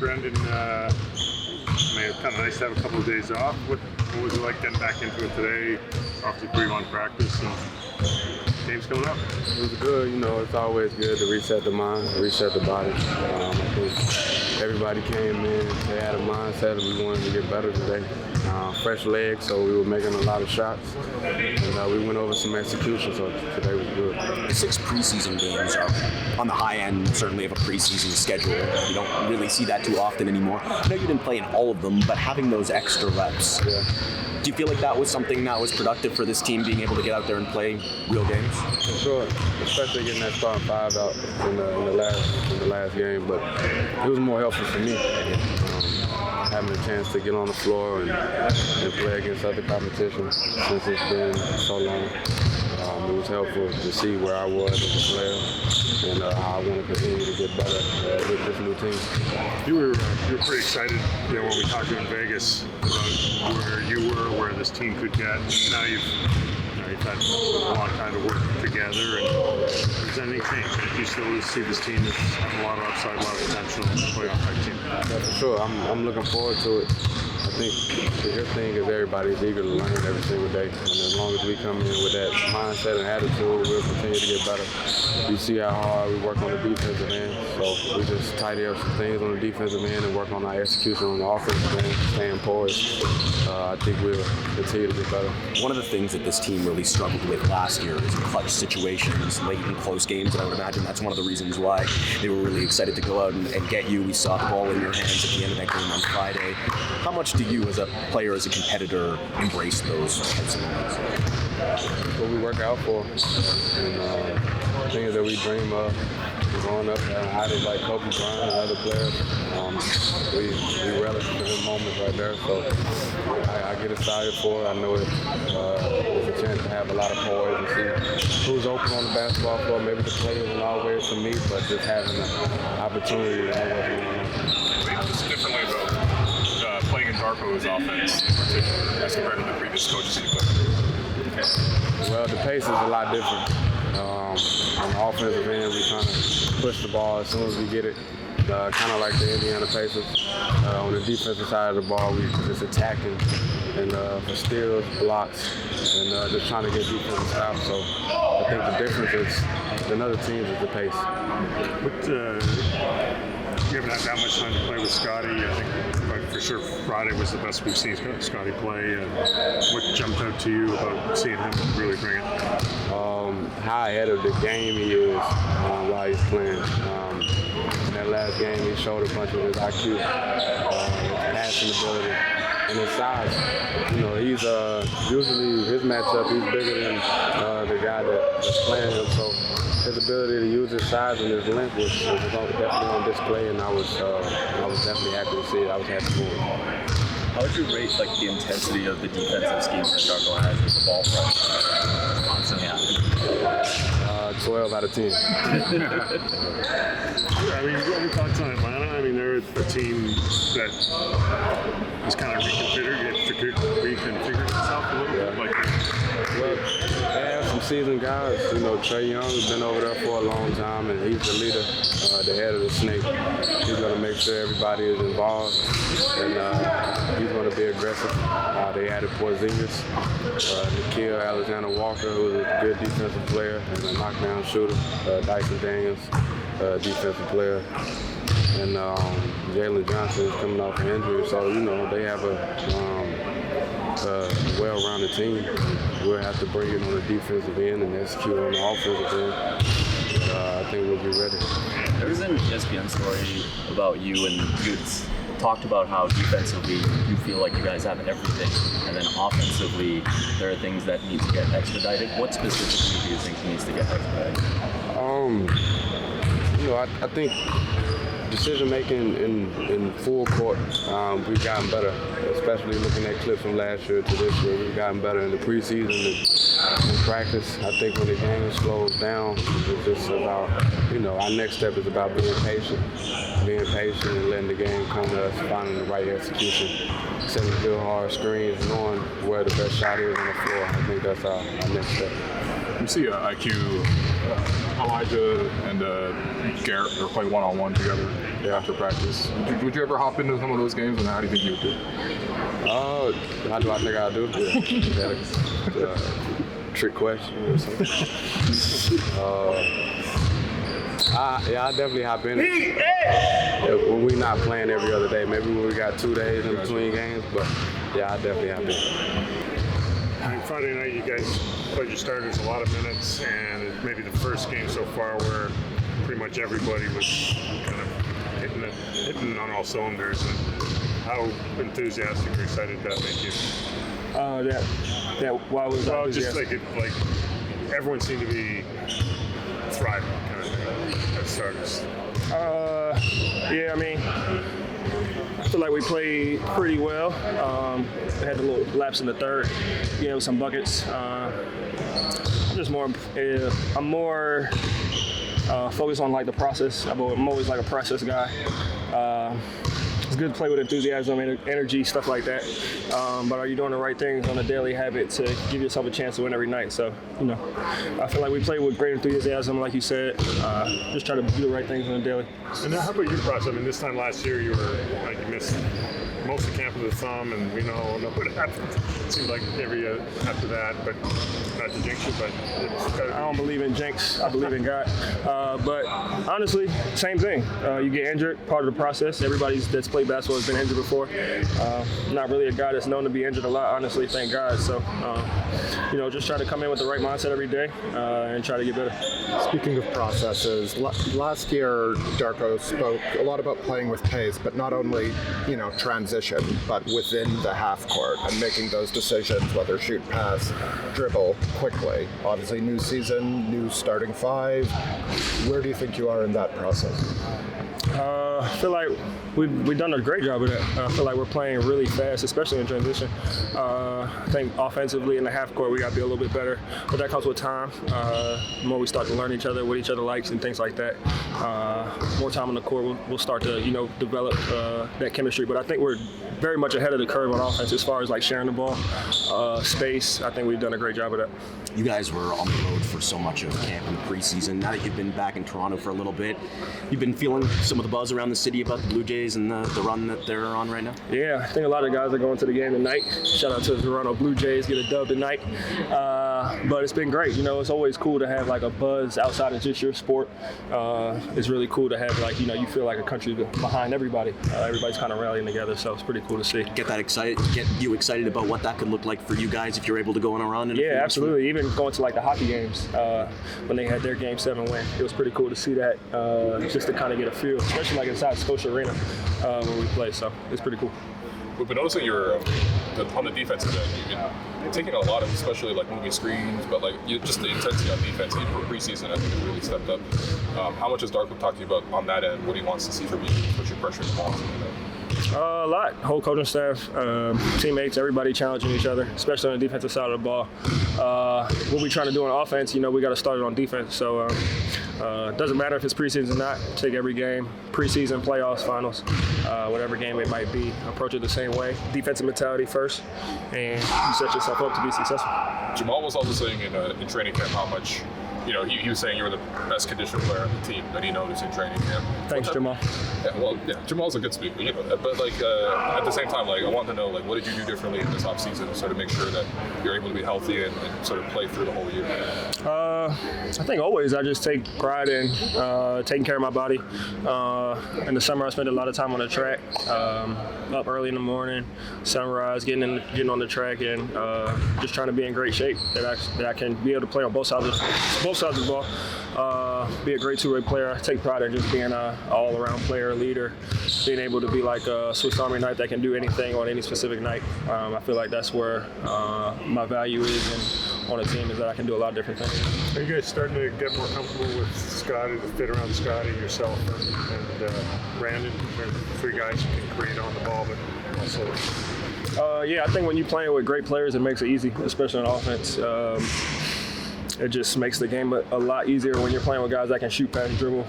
Brendan, it's kind of nice to have a couple of days off. What was it like getting back into it today after 3-1 practice and games coming up? It was good. It's always good to reset the mind, reset the body. I think everybody came in, they had a mindset that we wanted to get better today. Fresh legs, so we were making a lot of shots, and we went over some execution, so today was good. The 6 preseason games are on the high end, certainly, of a preseason schedule. You don't really see that too often anymore. I know you didn't play in all of them, but having those extra reps, do you feel like that was something that was productive for this team, being able to get out there and play real games? For sure, especially getting that starting 5 out in the last game, but it was more helpful for me. Having a chance to get on the floor and play against other competition since it's been so long. It was helpful to see where I was as a player and how I want to continue to get better with this new team. You were pretty excited, when we talked to you in Vegas about where you were, where this team could get. Now you've had a long time to work together, and has anything changed? Do you still see this team as having a lot of upside, a lot of potential to playoff type team? Yeah, for sure. I'm looking forward to it. I think the good thing is everybody's eager to learn every single day, and as long as we come in with that mindset and attitude, we'll continue to get better. You see how hard we work on the defensive end, so we just tidy up some things on the defensive end and work on our execution on the offensive end, staying poised. I think we'll continue to get better. One of the things that this team really struggled with last year is clutch situations, late and close games, and I would imagine that's one of the reasons why they were really excited to go out and get you. We saw the ball in your hands at the end of that game on Friday. How much do you, as a player, as a competitor, embrace those types of moments? That's what we work out for, and things that we dream of. Growing up and idols like Kobe Bryant and other players, we relish for them moments right there. So I get excited for it. I know it's a chance to have a lot of poise and see who's open on the basketball floor. Maybe the players will always for me, but just having the opportunity to know what's going on. Just differently about playing in Darko's offense in particular as compared to the previous coaches you played? Well, the pace is a lot different. On the offensive end, we kind of push the ball as soon as we get it, kind of like the Indiana Pacers. On the defensive side of the ball, we just attacking and for steals, blocks, and just trying to get defensive stops. So I think the difference is than other teams is the pace. You haven't had that much time to play with Scotty. I think for sure Friday was the best we've seen Scotty play. What jumped out to you about seeing him really bring it? How ahead of the game he is while he's playing. In that last game, he showed a bunch of his IQ, his passing ability, and his size. He's usually his matchup. He's bigger than the guy that's playing him. So his ability to use his size and his length was definitely on display, and I was definitely happy to see it. I was happy for him. How would you rate the intensity of the defensive scheme that Darko has with the ball pressure constantly happening? 12 out of 10. Any thoughts on Atlanta? They're a team that is kind of reconfigured itself a little bit. Well, they have some seasoned guys. Trae Young has been over there for a long time, and he's the leader, the head of the snake. He's going to make sure everybody is involved, and he's going to be aggressive. They added Porzingis, Nickeil Alexander-Walker, who's a good defensive player and a knockdown shooter. Dyson Daniels, defensive player. And Jalen Johnson is coming off an injury, so they have a well-rounded team. We'll have to bring it on the defensive end and execute on the offensive end. I think we'll be ready. There was an ESPN story about you, and you talked about how defensively you feel like you guys have everything, and then offensively there are things that need to get expedited. What specifically do you think needs to get expedited? I think decision making in full court, we've gotten better, especially looking at clips from last year to this year. We've gotten better in the preseason and in practice. I think when the game slows down, it's just about, our next step is about being patient and letting the game come to us, finding the right execution, setting good hard screens, knowing where the best shot is on the floor. I think that's our next step. You see IQ Elijah and Garrett are playing one-on-one together after practice. Would you ever hop into some of those games, and how do you think you would do? How do I think I do? Trick question or something. I definitely hop in it. When we're not playing every other day, maybe when we got 2 days in between games, but I definitely hop in. I mean, Friday night, you guys played your starters a lot of minutes, and it may be the first game so far where pretty much everybody was kind of hitting on all cylinders. And how enthusiastic or excited did that make you? Why was that? Well, just like everyone seemed to be thriving kind of thing as starters. Yeah, I mean, I feel like we played pretty well. Had a little lapse in the third, some buckets. I'm more focused on like the process. I'm always like a process guy. It's good to play with enthusiasm, energy, stuff like that. But are you doing the right things on a daily habit to give yourself a chance to win every night? So, I feel like we play with great enthusiasm, like you said. Just try to do the right things on a daily. And now, how about your process? I mean, this time last year, you missed most of camp with a thumb, and we know what happened. It seemed like every after that, but not to jinx you, but I don't believe in jinx. I believe in God. But honestly, same thing. You get injured, part of the process. Everybody that's played basketball has been injured before. Not really a guy that's known to be injured a lot, honestly, thank God. So, just try to come in with the right mindset every day and try to get better. Speaking of processes, last year Darko spoke a lot about playing with pace, but not only, transition, but within the half court and making those decisions, whether shoot, pass, dribble, quickly. Obviously, new season, new starting five. Where do you think you are in that process? I feel like we've done a great job of that. I feel like we're playing really fast, especially in transition. I think offensively in the half court we got to be a little bit better, but that comes with time. The more we start to learn each other, what each other likes and things like that, more time on the court, we'll start to develop that chemistry. But I think we're very much ahead of the curve on offense as far as like sharing the ball, space. I think we've done a great job of that. You guys were on the road for so much of camp in the preseason. Now that you've been back in Toronto for a little bit, you've been feeling some of the buzz around the city about the Blue Jays and the run that they're on right now? Yeah, I think a lot of guys are going to the game tonight. Shout out to the Toronto Blue Jays, get a dub tonight. But it's been great. It's always cool to have like a buzz outside of just your sport. It's really cool to have like, you feel like a country behind everybody. Everybody's kind of rallying together, so it's pretty cool to see. Get you excited about what that could look like for you guys if you're able to go on a run? Yeah, absolutely. Even going to like the hockey games when they had their Game 7 win, it was pretty cool to see that, just to kind of get a feel, especially like inside Scotia Arena when we play. So it's pretty cool. We've been noticing you're on the defensive end. You've been taking a lot of, especially like moving screens, but like just the intensity on defense. Even for preseason, I think it really stepped up. How much has Darko talked to you about on that end? What he wants to see from you, pushing pressure in the ball? A lot. Whole coaching staff, teammates, everybody challenging each other, especially on the defensive side of the ball. What we're trying to do on offense, we got to start it on defense. So it doesn't matter if it's preseason or not. Take every game, preseason, playoffs, finals, whatever game it might be, approach it the same way. Defensive mentality first, and you set yourself up to be successful. Jamal was also saying in training camp how much, he was saying you were the best conditioned player on the team that he noticed in training camp. Thanks, Jamal. Yeah, Jamal's a good speaker, that. But at the same time, I want to know, what did you do differently in this offseason to sort of make sure that you're able to be healthy and sort of play through the whole year? I think always I just take pride in taking care of my body. In the summer, I spent a lot of time on the track, up early in the morning, sunrise, getting on the track, and just trying to be in great shape that I can be able to play on both sides of the ball. Be a great two-way player. I take pride in just being an all-around player, leader, being able to be like a Swiss Army knife that can do anything on any specific night. I feel like that's where my value is on a team, is that I can do a lot of different things. Are you guys starting to get more comfortable with Scotty, the fit around Scotty, yourself, and Brandon? They're three guys who can create on the ball, but also... Yeah, I think when you're playing with great players, it makes it easy, especially on offense. it just makes the game a lot easier when you're playing with guys that can shoot, pass, dribble.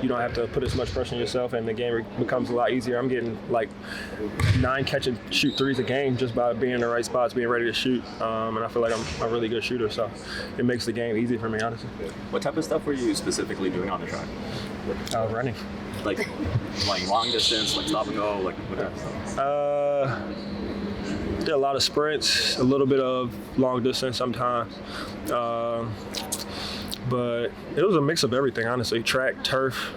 You don't have to put as much pressure on yourself, and the game becomes a lot easier. I'm getting like 9 catch and shoot threes a game just by being in the right spots, being ready to shoot. And I feel like I'm a really good shooter, so it makes the game easy for me, honestly. What type of stuff were you specifically doing on the track? Running. Like long distance, like stop and go, like what type of stuff? Did a lot of sprints, a little bit of long distance sometimes. But it was a mix of everything, honestly. Track, turf.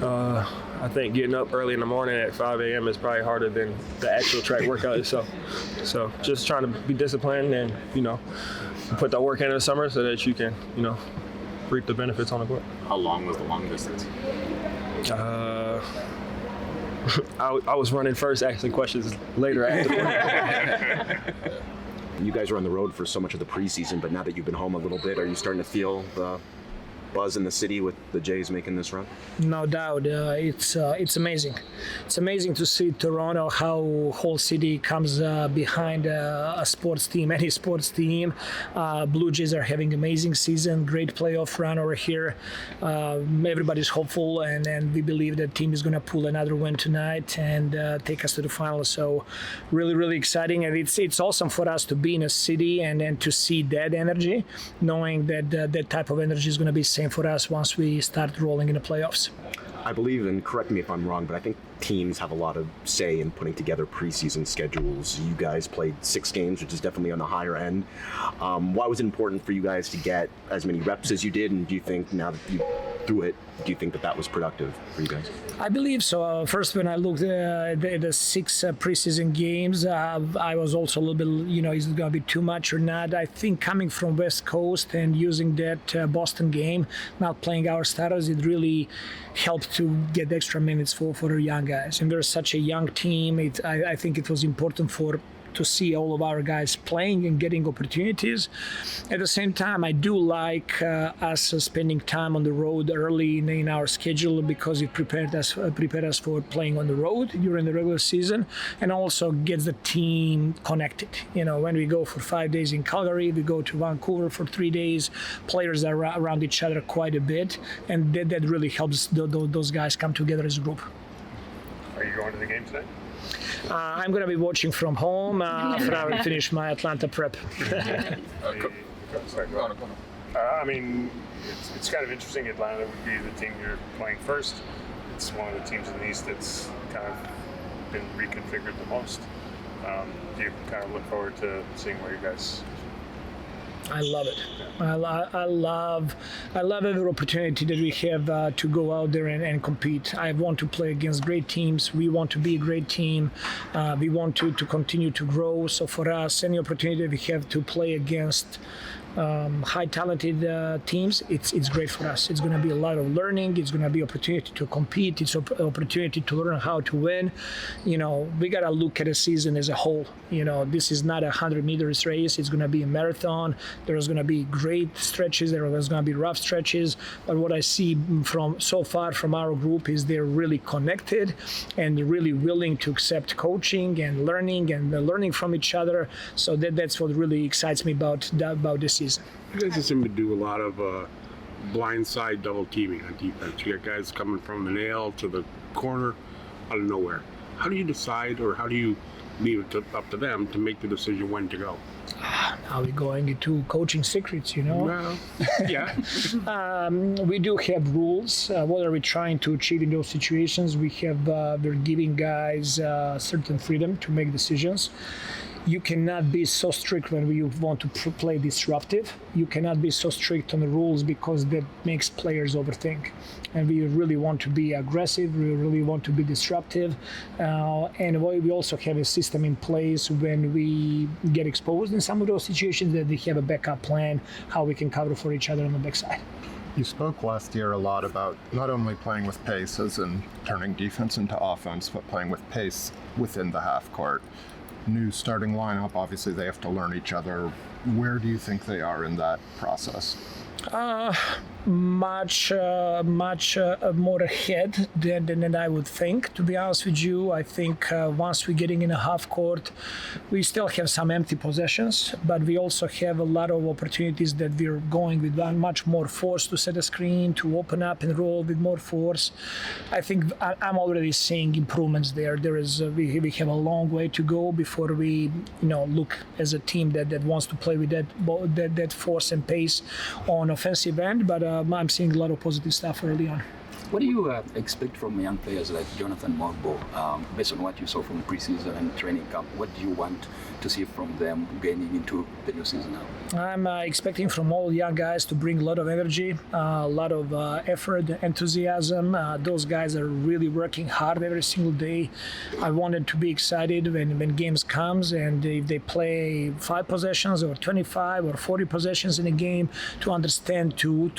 I think getting up early in the morning at 5 a.m. is probably harder than the actual track workout itself. So just trying to be disciplined and, put that work in the summer so that you can, reap the benefits on the court. How long was the long distance? I was running first, asking questions later after. You guys were on the road for so much of the preseason, but now that you've been home a little bit, are you starting to feel the buzz in the city with the Jays making this run? No doubt, it's amazing. It's amazing to see Toronto, how whole city comes behind a sports team, any sports team. Blue Jays are having amazing season, great playoff run over here. Everybody's hopeful, and we believe the team is going to pull another win tonight and take us to the finals. So, really, really exciting, and it's awesome for us to be in a city and to see that energy, knowing that that type of energy is going to be same for us once we start rolling in the playoffs. I believe, and correct me if I'm wrong, but I think teams have a lot of say in putting together preseason schedules. You guys played 6 games, which is definitely on the higher end. Why was it important for you guys to get as many reps as you did? And do you think now that you threw it, do you think that was productive for you guys? I believe so. First, when I looked at the 6 preseason games, I was also a little bit, is it going to be too much or not? I think coming from West Coast and using that Boston game, not playing our starters, it really helped to get extra minutes for the young guys. And we're such a young team. I think it was important to see all of our guys playing and getting opportunities. At the same time, I do like us spending time on the road early in our schedule because it prepared us for playing on the road during the regular season, and also gets the team connected. When we go for 5 days in Calgary, we go to Vancouver for 3 days. Players are around each other quite a bit, and that really helps those guys come together as a group. Are you going to the game today? I'm going to be watching from home after I finish my Atlanta prep. Sorry, go on. I mean, it's kind of interesting. Atlanta would be the team you're playing first. It's one of the teams in the East that's kind of been reconfigured the most. Do you kind of look forward to seeing where you guys? I love it. I love every opportunity that we have to go out there and compete. I want to play against great teams. We want to be a great team. We want to continue to grow. So for us, any opportunity we have to play against high talented teams, it's great for us. It's going to be a lot of learning. It's going to be opportunity to compete. It's an opportunity to learn how to win. We got to look at a season as a whole. This is not a 100 meters race. It's going to be a marathon. There's going to be great stretches. There's going to be rough stretches. But what I see from so far from our group is they're really connected and really willing to accept coaching and learning from each other. So that's what really excites me about this season. You guys just seem to do a lot of blindside double teaming on defense. You got guys coming from the nail to the corner out of nowhere. How do you decide, or how do you leave it up to them to make the decision when to go? Now we're going into coaching secrets, Well, yeah. We do have rules. What are we trying to achieve in those situations? We're giving guys certain freedom to make decisions. You cannot be so strict when you want to play disruptive. You cannot be so strict on the rules because that makes players overthink. And we really want to be aggressive. We really want to be disruptive. And we also have a system in place when we get exposed in some of those situations that we have a backup plan, how we can cover for each other on the backside. You spoke last year a lot about not only playing with pace as in turning defense into offense, but playing with pace within the half court. New starting lineup, obviously they have to learn each other. Where do you think they are in that process? much more ahead than I would think, to be honest with you. I think once we're getting in a half court, we still have some empty possessions, but we also have a lot of opportunities that we're going with much more force to set a screen, to open up and roll with more force. I think I'm already seeing improvements there. We have a long way to go before we look as a team that wants to play with that force and pace on offensive end, but I'm seeing a lot of positive stuff early on. What do you expect from young players like Jonathan Mogbo, based on what you saw from preseason and training camp? What do you want to see from them getting into the new season now? I'm expecting from all young guys to bring a lot of energy, a lot of effort, enthusiasm. Those guys are really working hard every single day. I want them to be excited when games comes, and if they play 5 possessions or 25 or 40 possessions in a game, to understand to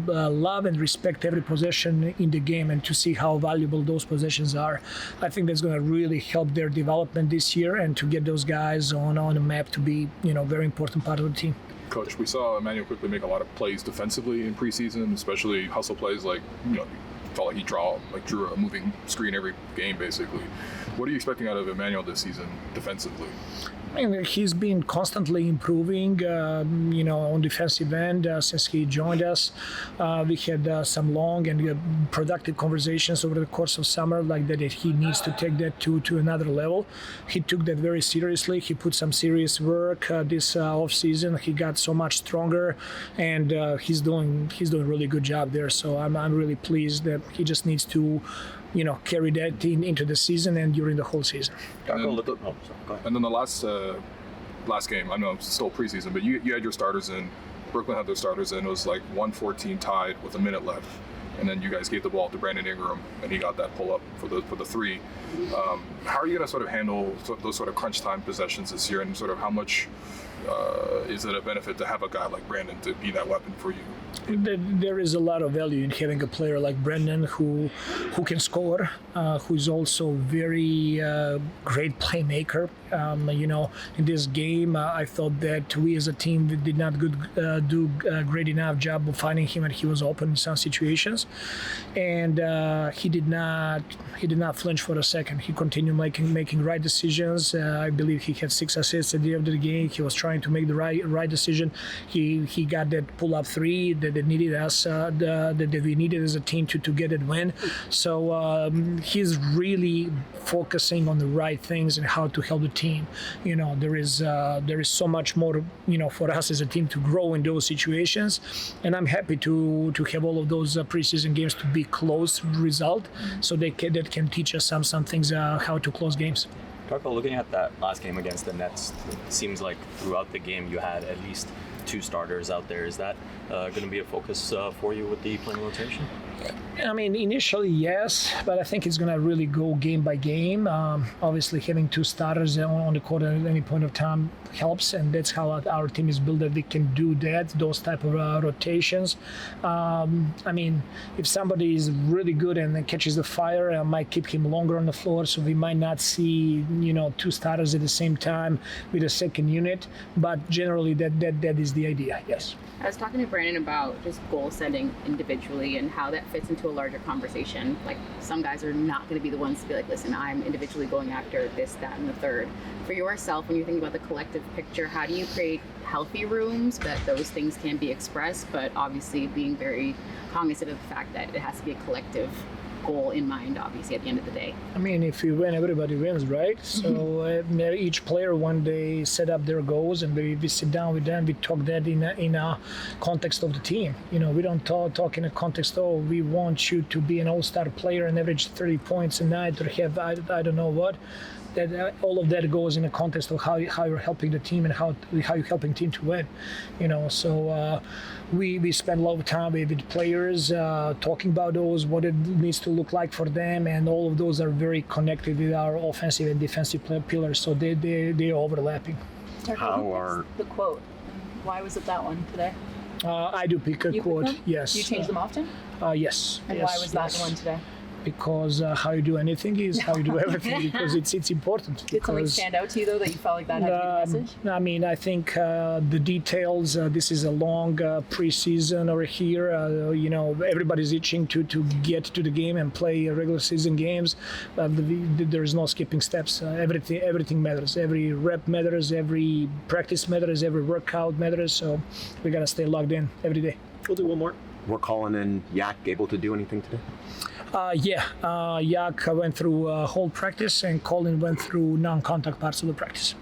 love and respect every possession in the game and to see how valuable those possessions are. I think that's going to really help their development this year and to get those guys on a map to be, very important part of the team. Coach, we saw Immanuel Quickley make a lot of plays defensively in preseason, especially hustle plays like, felt like he drew a moving screen every game basically. What are you expecting out of Immanuel this season defensively? I mean, he's been constantly improving, on defensive end since he joined us. We had some long and productive conversations over the course of summer, like that he needs to take that to another level. He took that very seriously. He put some serious work this off season. He got so much stronger, and he's doing a really good job there. So I'm really pleased that he just needs to carry that into the season and during the whole season. And then the last game, I know it's still preseason, but you had your starters in. Brooklyn had their starters in. It was like 1:14 tied with a minute left, and then you guys gave the ball to Brandon Ingram, and he got that pull up for the 3. How are you going to sort of handle those sort of crunch time possessions this year, and sort of how much is it a benefit to have a guy like Brandon to be that weapon for you? There is a lot of value in having a player like Brandon who can score, who's also very great playmaker. In this game, I thought that we as a team did not do a great enough job of finding him when he was open in some situations, and he did not flinch for a second. He continued making right decisions. I believe he had 6 assists at the end of the game. He was trying to make the right decision. He got that pull-up 3 that needed us, that we needed as a team to get it win. So he's really focusing on the right things and how to help the team. There is so much more, for us as a team to grow in those situations, and I'm happy to have all of those preseason games to be close result, so that can teach us some things how to close games. Darko, looking at that last game against the Nets, it seems like throughout the game you had at least 2 starters out there. Is that going to be a focus for you with the playing rotation? I mean, initially, yes, but I think it's going to really go game by game. Obviously, having 2 starters on the court at any point of time helps, and that's how our team is built, that we can do those type of rotations. I mean, if somebody is really good and catches the fire, I might keep him longer on the floor, so we might not see 2 starters at the same time with a second unit, but generally that is the idea, yes. I was talking to Brandon about just goal setting individually and how that fits into a larger conversation. Like, some guys are not going to be the ones to be like, listen, I'm individually going after this, that, and the third. For yourself, when you think about the collective picture, how do you create healthy rooms that those things can be expressed, but obviously being very cognizant of the fact that it has to be a collective goal in mind, obviously, at the end of the day? I mean, if you win, everybody wins, right? So each player one day set up their goals, and we sit down with them, we talk that in a context of the team. We don't talk in a context, we want you to be an all-star player and average 30 points a night, or have I don't know what. That all of that goes in the context of how you're helping the team and how you're helping the team to win. So we spend a lot of time with players talking about those, what it needs to look like for them, and all of those are very connected with our offensive and defensive pillars, so they're overlapping. How are the quote? Why was it that one today? I do pick a quote. Yes. Do you change them often? Yes. And yes, why was that yes. the one today? because how you do anything is how you do everything, because it's important. Did something because, stand out to you though that you felt like that had to be the message? I mean, I think the details. This is a long preseason over here. Everybody's itching to get to the game and play regular season games. There is no skipping steps. Everything matters. Every rep matters. Every practice matters. Every workout matters. So we gotta stay logged in every day. We'll do one more. Were Colin and Yak able to do anything today? Yak went through whole practice, and Colin went through non-contact parts of the practice.